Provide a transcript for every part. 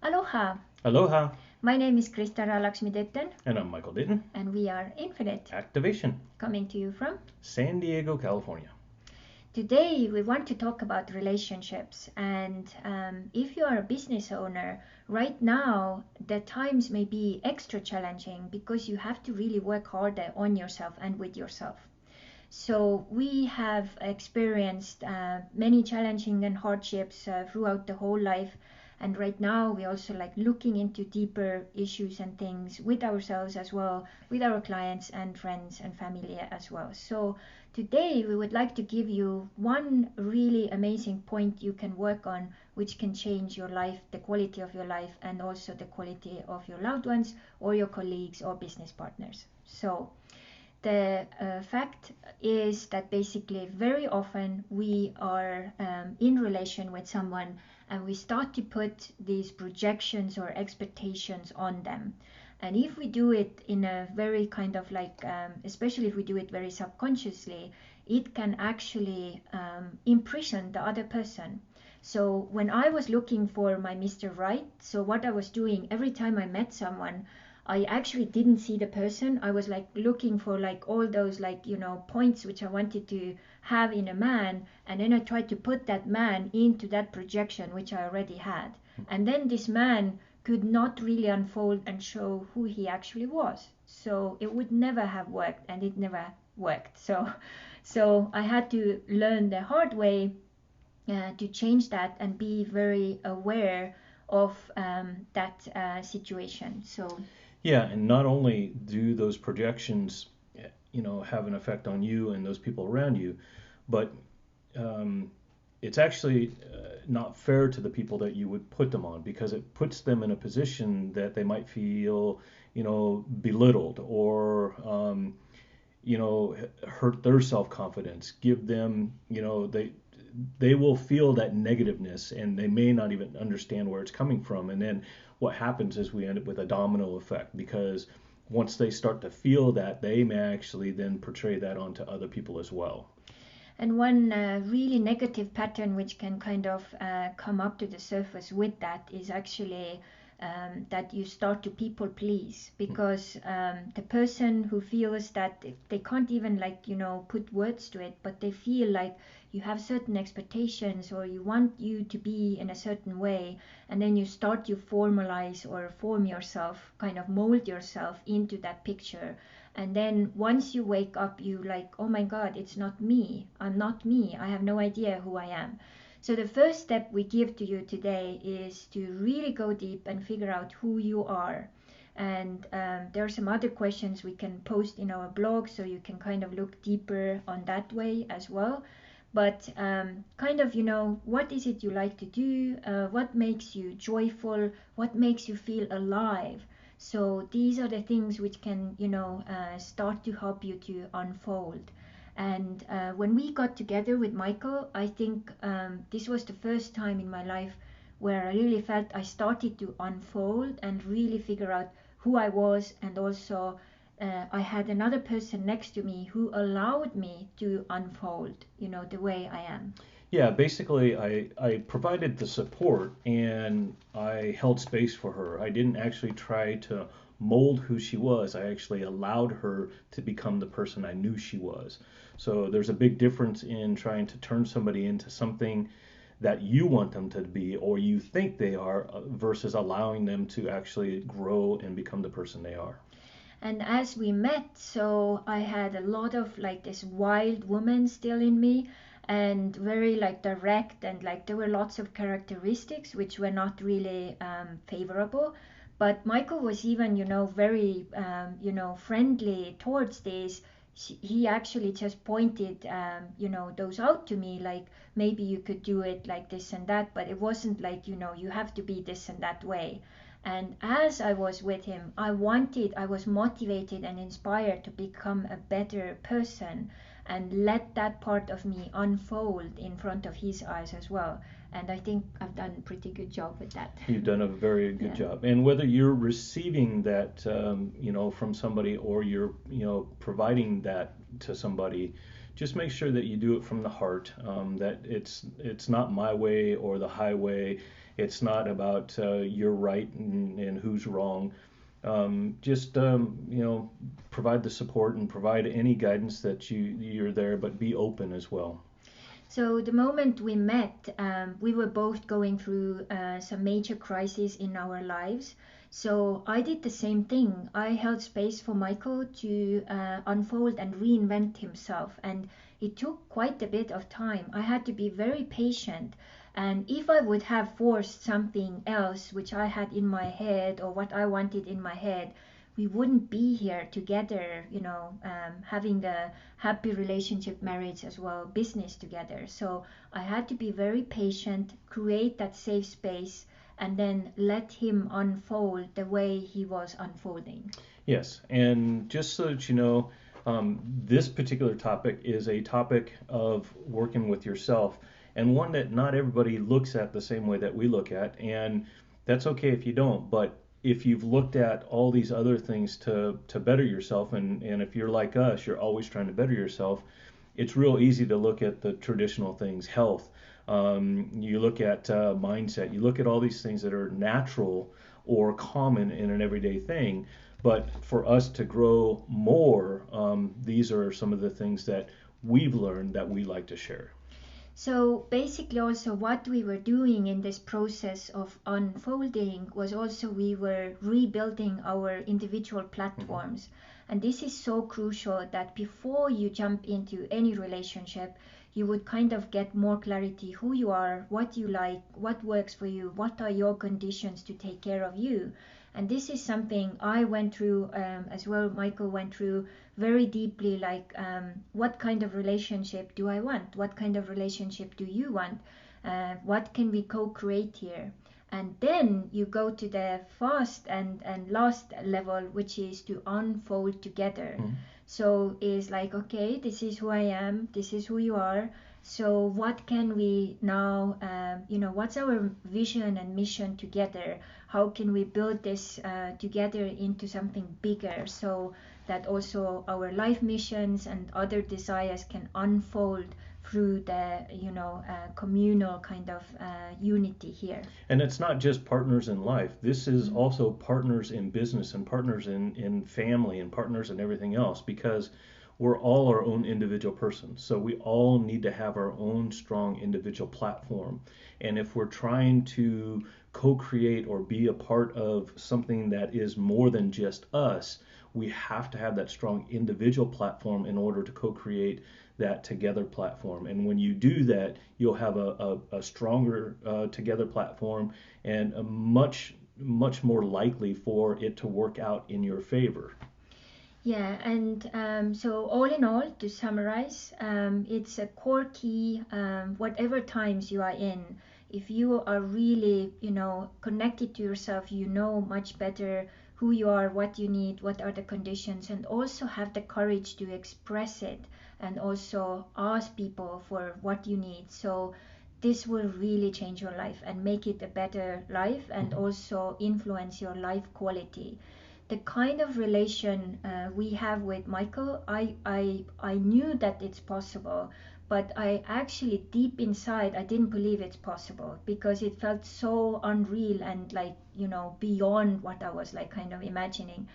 Aloha! Aloha, My name is Krista Lakshmi-Detten and I'm Michael Ditton. and we are Infinite, Activation, coming to you from San Diego, California. Today we want to talk about relationships, and if you are a business owner, right now the times may be extra challenging because you have to really work harder on yourself and with yourself. So we have experienced many challenging and hardships throughout the whole life. And right now we also like looking into deeper issues and things with ourselves as well, with our clients and friends and family as well. So today we would like to give you one really amazing point you can work on, which can change your life, the quality of your life, and also the quality of your loved ones or your colleagues or business partners. So the fact is that basically very often we are in relation with someone and we start to put these projections or expectations on them. And if we do it in a very kind of like, especially if we do it very subconsciously, it can actually imprison the other person. So when I was looking for my Mr. Right, so what I was doing every time I met someone, I actually didn't see the person. I was like looking for like all those like, points which I wanted to have in a man. And then I tried to put that man into that projection which I already had. And then this man could not really unfold and show who he actually was. So it would never have worked, and it never worked. So I had to learn the hard way to change that and be very aware of that situation. So Yeah, and not only do those projections, have an effect on you and those people around you, but um, it's actually not fair to the people that you would put them on because it puts them in a position that they might feel, belittled or hurt their self-confidence, give them, they will feel that negativeness and they may not even understand where it's coming from. And then what happens is we end up with a domino effect because once they start to feel that, they may actually then portray that onto other people as well. And one really negative pattern which can kind of come up to the surface with that is actually that you start to people please because the person who feels that they can't even like put words to it, but they feel like you have certain expectations or you want you to be in a certain way, and then you start to formalize or form yourself, kind of mold yourself into that picture. And then once you wake up, you like, oh my God, it's not me. I'm not me. I have no idea who I am. So the first step we give to you today is to really go deep and figure out who you are. And there are some other questions we can post in our blog, so you can kind of look deeper on that way as well. But kind of, what is it you like to do? What makes you joyful? What makes you feel alive? So these are the things which can, start to help you to unfold. And when we got together with Michael, I think this was the first time in my life where I really felt I started to unfold and really figure out who I was. And also, I had another person next to me who allowed me to unfold, the way I am. Yeah, basically, I provided the support and I held space for her. I didn't actually try to mold who she was. I actually allowed her to become the person I knew she was. So there's a big difference in trying to turn somebody into something that you want them to be or you think they are versus allowing them to actually grow and become the person they are. And as we met, so I had a lot of like this wild woman still in me, and very like direct, and like there were lots of characteristics which were not really favorable. But Michael was even, very, friendly towards this. He actually just pointed, those out to me, like maybe you could do it like this and that, but it wasn't like, you have to be this and that way. And as I was with him, I was motivated and inspired to become a better person and let that part of me unfold in front of his eyes as well. And I think I've done a pretty good job with that. You've done a very good Yeah. job. And whether you're receiving that, from somebody or you're, providing that to somebody, just make sure that you do it from the heart. That it's not my way or the highway. It's not about you're right and who's wrong. Just provide the support and provide any guidance that you're there, but be open as well. So the moment we met, we were both going through some major crises in our lives. So I did the same thing. I held space for Michael to unfold and reinvent himself. And it took quite a bit of time. I had to be very patient. And if I would have forced something else, which I had in my head or what I wanted in my head, we wouldn't be here together, having a happy relationship, marriage as well, business together. So I had to be very patient, create that safe space, and then let him unfold the way he was unfolding. Yes, and just so that you know, this particular topic is a topic of working with yourself, and one that not everybody looks at the same way that we look at, and that's okay if you don't, but if you've looked at all these other things to better yourself, and if you're like us, you're always trying to better yourself, it's real easy to look at the traditional things, health. You look at mindset, you look at all these things that are natural or common in an everyday thing. But for us to grow more, these are some of the things that we've learned that we like to share. So basically also what we were doing in this process of unfolding was also we were rebuilding our individual platforms. And this is so crucial that before you jump into any relationship, you would kind of get more clarity who you are, what you like, what works for you, what are your conditions to take care of you. And this is something I went through as well, Michael went through very deeply, like what kind of relationship do I want? What kind of relationship do you want? What can we co-create here? And then you go to the first and last level, which is to unfold together. So it's like, okay, this is who I am, this is who you are. So what can we now, what's our vision and mission together? How can we build this together into something bigger so that also our life missions and other desires can unfold through the communal kind of unity here. And it's not just partners in life. This is also partners in business and partners in family and partners in everything else, because we're all our own individual persons. So we all need to have our own strong individual platform. And if we're trying to co-create or be a part of something that is more than just us, we have to have that strong individual platform in order to co-create that together platform. And when you do that, you'll have a stronger together platform and a much more likely for it to work out in your favor. Yeah, and so all in all, to summarize, it's a core key, whatever times you are in. If you are really, connected to yourself, you know much better who you are, what you need, what are the conditions, and also have the courage to express it and also ask people for what you need. So this will really change your life and make it a better life and also influence your life quality. The kind of relation we have with Michael, I knew that it's possible, but I actually deep inside I didn't believe it's possible because it felt so unreal and like beyond what I was like kind of imagining.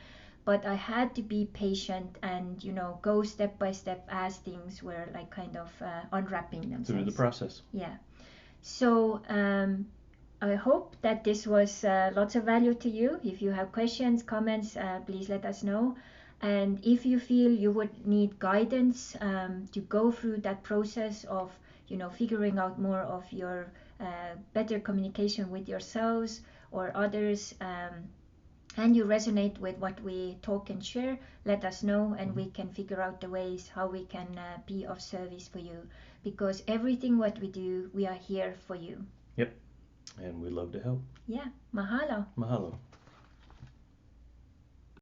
But I had to be patient and go step by step as things were like kind of unwrapping themselves through the process. Yeah. So I hope that this was lots of value to you. If you have questions, comments, please let us know. And if you feel you would need guidance to go through that process of, figuring out more of your better communication with yourselves or others, and you resonate with what we talk and share, let us know and we can figure out the ways how we can be of service for you. Because everything what we do, we are here for you. Yep. And we'd love to help. Yeah. Mahalo. Mahalo.